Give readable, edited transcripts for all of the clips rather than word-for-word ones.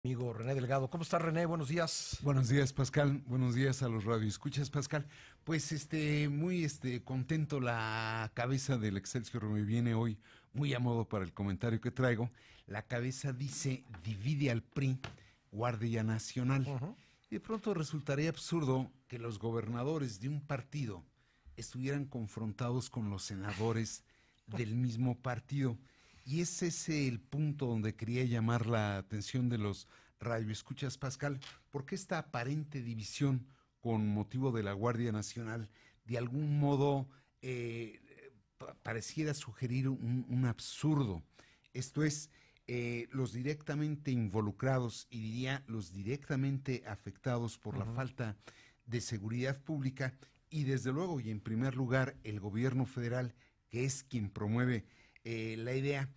Amigo René Delgado. ¿Cómo estás, René? Buenos días. Buenos días, Pascal. Buenos días a los radioescuchas, Pascal. Pues muy contento. La cabeza del Excelsior me viene hoy muy a modo para el comentario que traigo. La cabeza dice: divide al PRI, Guardia Nacional. Ujú. Y de pronto resultaría absurdo que los gobernadores de un partido estuvieran confrontados con los senadores del mismo partido. Y ese es el punto donde quería llamar la atención de los radioescuchas, Pascal, porque esta aparente división con motivo de la Guardia Nacional de algún modo pareciera sugerir un absurdo. Esto es, los directamente involucrados, y diría los directamente afectados por la Ujú. falta de seguridad pública, y desde luego y en primer lugar el gobierno federal, que es quien promueve la idea,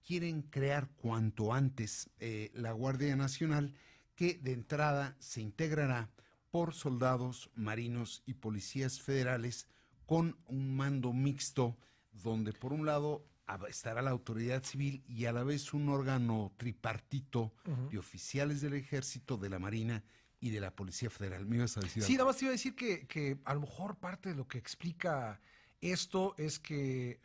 quieren crear cuanto antes la Guardia Nacional, que de entrada se integrará por soldados, marinos y policías federales con un mando mixto, donde por un lado estará la autoridad civil y a la vez un órgano tripartito Ujú. de oficiales del ejército, de la marina y de la policía federal. ¿Me ibas a decir Sí, algo? nada más te iba a decir que a lo mejor parte de lo que explica esto es que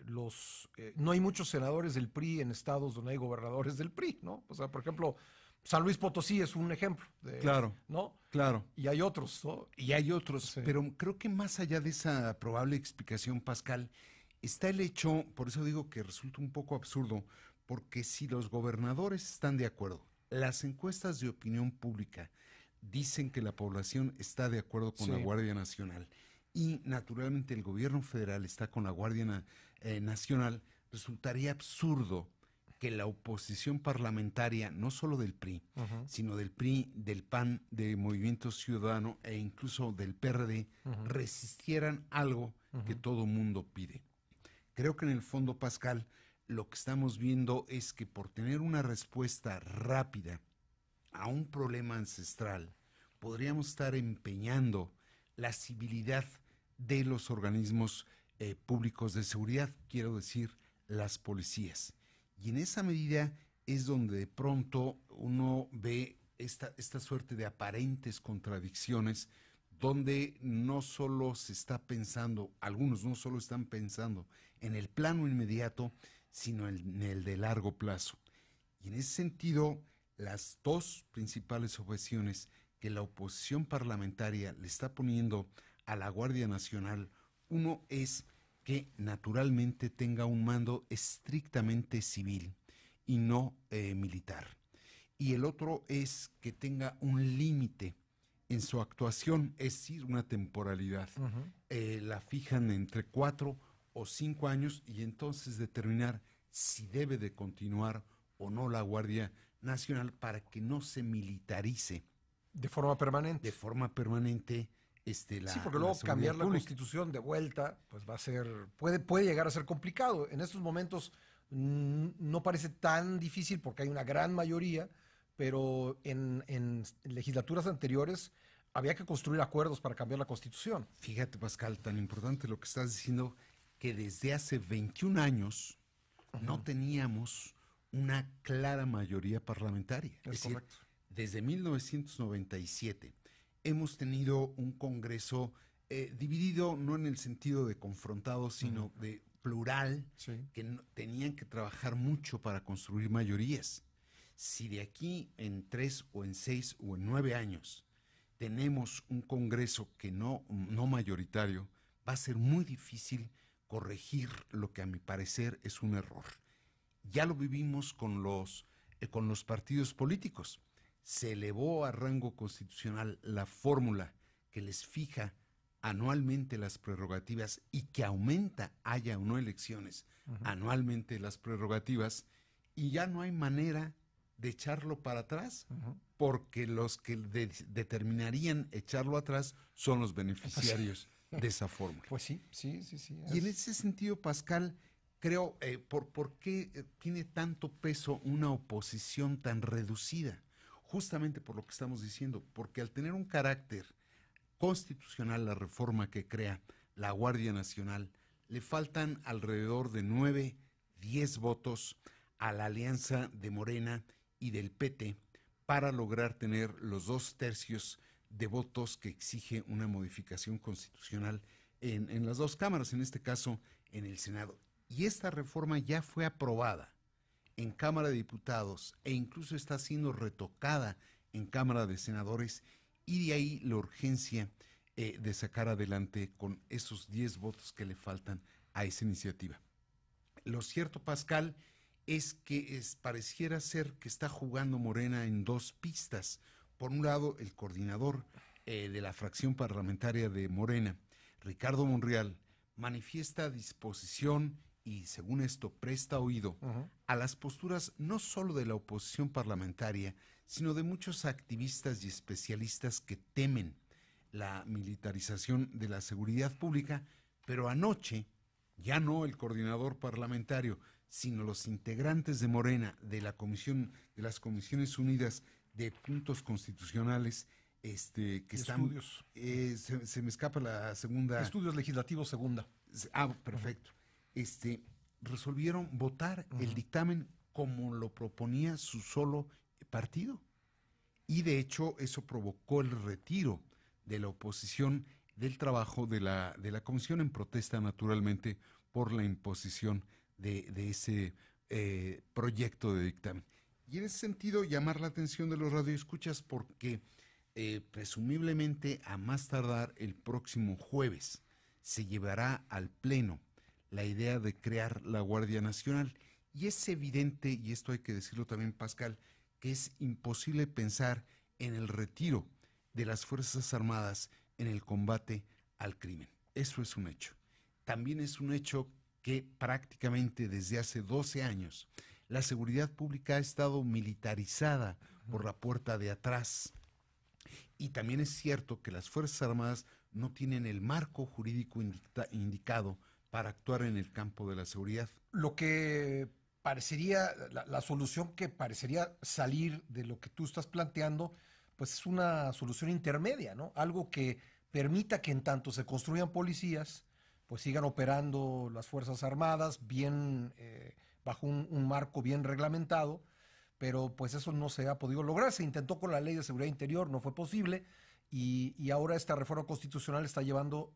no hay muchos senadores del PRI en estados donde hay gobernadores del PRI, ¿no? O sea, por ejemplo, San Luis Potosí es un ejemplo, Claro, ¿no? claro. Y hay otros, ¿no? Y hay otros, Sí. pero creo que más allá de esa probable explicación, Pascal, está el hecho, por eso digo que resulta un poco absurdo, porque si los gobernadores están de acuerdo, las encuestas de opinión pública dicen que la población está de acuerdo con la Sí. Guardia Nacional y naturalmente el gobierno federal está con la Nacional, resultaría absurdo que la oposición parlamentaria, no solo del PRI, Ujú. sino del PRI, del PAN, de Movimiento Ciudadano e incluso del PRD, Ujú. resistieran algo que Ujú. todo mundo pide. Creo que en el fondo, Pascal, lo que estamos viendo es que por tener una respuesta rápida a un problema ancestral, podríamos estar empeñando la civilidad de los organismos públicos de seguridad, quiero decir, las policías. Y en esa medida es donde de pronto uno ve esta suerte de aparentes contradicciones, donde no solo se está pensando, algunos no solo están pensando en el plano inmediato, sino en el de largo plazo. Y en ese sentido, las dos principales objeciones que la oposición parlamentaria le está poniendo a la Guardia Nacional, uno es que naturalmente tenga un mando estrictamente civil y no militar. Y el otro es que tenga un límite en su actuación, es decir, una temporalidad. Ujú. La fijan entre 4 o 5 años y entonces determinar si debe de continuar o no la Guardia Nacional para que no se militarice De forma permanente. de forma permanente Sí, la, porque la luego cambiar seguridad la pública. constitución de vuelta, pues va a ser, puede llegar a ser complicado. En estos momentos no parece tan difícil porque hay una gran mayoría, pero en legislaturas anteriores había que construir acuerdos para cambiar la constitución. Fíjate, Pascal, tan importante lo que estás diciendo, que desde hace 21 años no Ujú. teníamos una clara mayoría parlamentaria. Es Es decir, correcto. desde 1997 hemos tenido un Congreso dividido no en el sentido de confrontado, Ujú. sino de plural, Sí. que tenían que trabajar mucho para construir mayorías. Si de aquí en 3 o en 6 o en 9 años tenemos un Congreso que no mayoritario, va a ser muy difícil corregir lo que a mi parecer es un error. Ya lo vivimos con los partidos políticos. Se elevó a rango constitucional la fórmula que les fija anualmente las prerrogativas y que aumenta, haya o no elecciones, Ujú. anualmente las prerrogativas, y ya no hay manera de echarlo para atrás, Ujú. porque los que determinarían echarlo atrás son los Pues, beneficiarios de esa fórmula. pues sí, sí, sí, sí. Y en ese sentido, Pascal, creo, ¿por qué tiene tanto peso una oposición tan reducida? Justamente por lo que estamos diciendo, porque al tener un carácter constitucional la reforma que crea la Guardia Nacional, le faltan alrededor de 9, 10 votos a la alianza de Morena y del PT para lograr tener los 2/3 de votos que exige una modificación constitucional en las dos cámaras, en este caso en el Senado. Y esta reforma ya fue aprobada en Cámara de Diputados e incluso está siendo retocada en Cámara de Senadores, y de ahí la urgencia de sacar adelante con esos 10 votos que le faltan a esa iniciativa. Lo cierto, Pascal, es que pareciera ser que está jugando Morena en dos pistas. Por un lado, el coordinador de la fracción parlamentaria de Morena, Ricardo Monreal, manifiesta disposición y, según esto, presta oído a las posturas no solo de la oposición parlamentaria, sino de muchos activistas y especialistas que temen la militarización de la seguridad pública. Pero anoche, ya no el coordinador parlamentario, sino los integrantes de Morena, de la comisión, de las Comisiones Unidas de Puntos Constitucionales, que están... Estudios. Se me escapa la segunda... Estudios legislativos segunda. Perfecto. Resolvieron votar el dictamen como lo proponía su solo partido. Y de hecho eso provocó el retiro de la oposición del trabajo de la comisión, en protesta naturalmente por la imposición de ese proyecto de dictamen. Y en ese sentido llamar la atención de los radioescuchas porque presumiblemente a más tardar el próximo jueves se llevará al Pleno la idea de crear la Guardia Nacional. Y es evidente, y esto hay que decirlo también, Pascal, que es imposible pensar en el retiro de las Fuerzas Armadas en el combate al crimen. Eso es un hecho. También es un hecho que prácticamente desde hace 12 años la seguridad pública ha estado militarizada por la puerta de atrás. Y también es cierto que las Fuerzas Armadas no tienen el marco jurídico indicado para actuar en el campo de la seguridad. Lo que parecería, la solución que parecería salir de lo que tú estás planteando, pues es una solución intermedia, ¿no? Algo que permita que en tanto se construyan policías, pues sigan operando las Fuerzas Armadas bien, bajo un marco bien reglamentado, pero pues eso no se ha podido lograr. Se intentó con la Ley de Seguridad Interior, no fue posible, y ahora esta reforma constitucional está llevando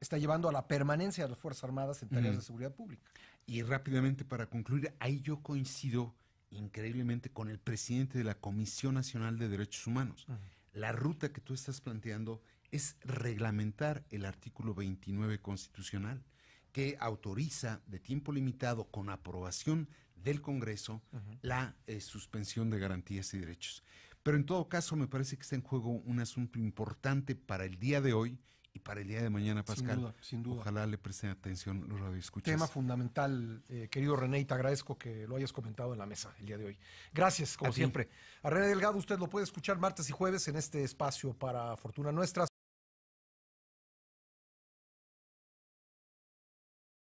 está llevando a la permanencia de las Fuerzas Armadas en tareas de seguridad pública. Y rápidamente para concluir, ahí yo coincido increíblemente con el presidente de la Comisión Nacional de Derechos Humanos. La ruta que tú estás planteando es reglamentar el artículo 29 constitucional, que autoriza de tiempo limitado, con aprobación del Congreso, la suspensión de garantías y derechos. Pero en todo caso me parece que está en juego un asunto importante para el día de hoy y para el día de mañana, Pascal. Sin duda, sin duda. Ojalá le presten atención los radioescuchas. Tema fundamental, querido René, y te agradezco que lo hayas comentado en la mesa el día de hoy. Gracias, como siempre. A René Delgado usted lo puede escuchar martes y jueves en este espacio para Fortuna Nuestra.